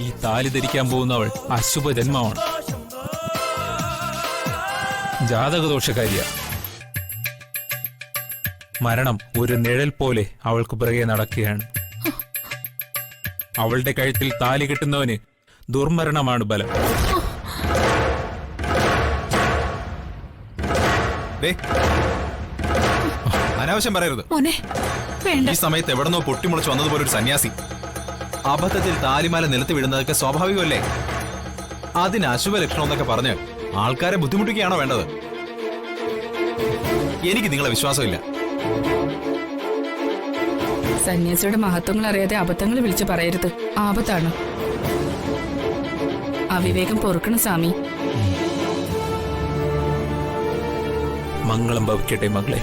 ഈ താലി ധരിക്കാൻ പോകുന്നവൾ അശുഭജന്മമാണ്, ജാതകദോഷകാരിയ. മരണം ഒരു നിഴൽ പോലെ അവൾക്ക് പിറകെ നടക്കുകയാണ്. അവളുടെ കഴുത്തിൽ താലി കെട്ടുന്നവന് ദുർമരണമാണ് ബലം. അനാവശ്യം പറയരുത്. ഈ സമയത്ത് എവിടെന്നോ പൊട്ടിമുളച്ച് വന്നതുപോലെ ഒരു സന്യാസി. അബദ്ധത്തിൽ താലിമാല നിലത്ത് വീഴുന്നതൊക്കെ സ്വാഭാവികമല്ലേ? അതിന് അശുഭ ലക്ഷണം എന്നൊക്കെ പറഞ്ഞ് ആൾക്കാരെ ബുദ്ധിമുട്ടിക്കുകയാണോ വേണ്ടത്? എനിക്ക് നിങ്ങളെ വിശ്വാസമില്ല. സന്യാസിയുടെ മഹത്വങ്ങൾ അറിയാതെ അബദ്ധങ്ങൾ വിളിച്ചു പറയരുത്, ആപത്താണ്. അവിവേകം പൊറുക്കണം സ്വാമി. മംഗളം ഭവിക്കട്ടെ മകളെ.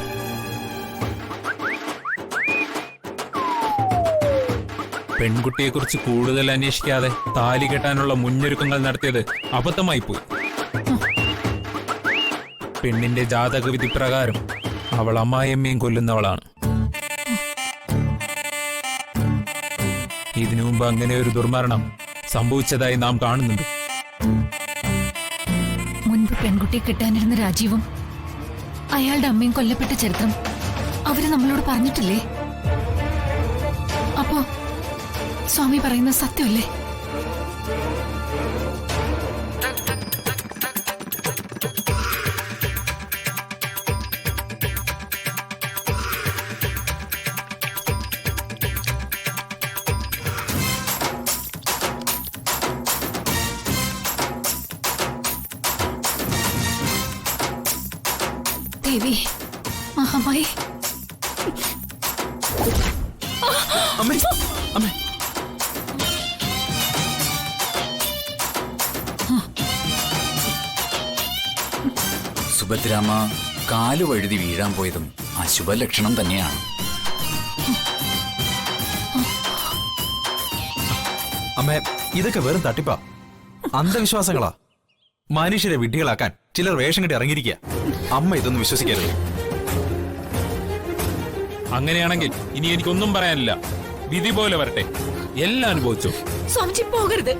പെൺകുട്ടിയെക്കുറിച്ച് കൂടുതൽ അന്വേഷിക്കാതെ താലി കെട്ടാനുള്ള മുന്നൊരുക്കങ്ങൾ നടത്തിയത് അബദ്ധമായി പോയി. പെണ്ണിന്റെ ജാതകവിധി പ്രകാരം അവൾ അമ്മായിയമ്മയും കൊല്ലുന്നവളാണ്. ഇതിനു മുമ്പ് അങ്ങനെ ഒരു ദുർമരണം സംഭവിച്ചതായി നാം കാണുന്നുണ്ട്. മുൻപ് പെൺകുട്ടിയെ കിട്ടാനിരുന്ന രാജീവും അയാളുടെ അമ്മയും കൊല്ലപ്പെട്ട ചരിത്രം അവര് നമ്മളോട് പറഞ്ഞിട്ടില്ലേ? അപ്പോ സ്വാമി പറയുന്ന സത്യമല്ലേ? ദേവി, മഹാമായി, അമ്മേ, അമ്മേ. സുഭദ്രാമ കാല് വഴുതി വീഴാൻ പോയതും അശുഭ ലക്ഷണം തന്നെയാണ്. അമ്മേ, ഇതൊക്കെ വെറും തട്ടിപ്പാ, അന്ധവിശ്വാസങ്ങളാ. മനുഷ്യരെ വിഡ്ഢികളാക്കാൻ ചിലർ വേഷം കെട്ടി ഇറങ്ങിയിരിക്കുക. അമ്മ ഇതൊന്നും വിശ്വസിക്കരുത്. അങ്ങനെയാണെങ്കിൽ ഇനി എനിക്കൊന്നും പറയാനില്ല. വിധി പോലെ വരട്ടെ, എല്ലാം അനുഭവിച്ചു. സ്വാമിജി പോകരുത്.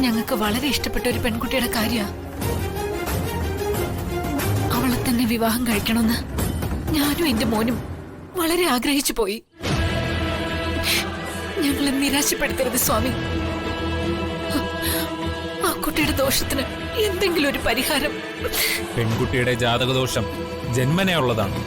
ഞങ്ങൾക്ക് വളരെ ഇഷ്ടപ്പെട്ട ഒരു പെൺകുട്ടിയുടെ കാര്യ. അവളെ തന്നെ വിവാഹം കഴിക്കണമെന്ന് ഞാനും എന്റെ മോനും വളരെ ആഗ്രഹിച്ചു പോയി. ഞങ്ങളെ നിരാശപ്പെടുത്തരുത് സ്വാമി. ആ കുട്ടിയുടെ ദോഷത്തിന് എന്തെങ്കിലും ഒരു പരിഹാരം. പെൺകുട്ടിയുടെ ജാതകദോഷം ജന്മനേ ഉള്ളതാണ്.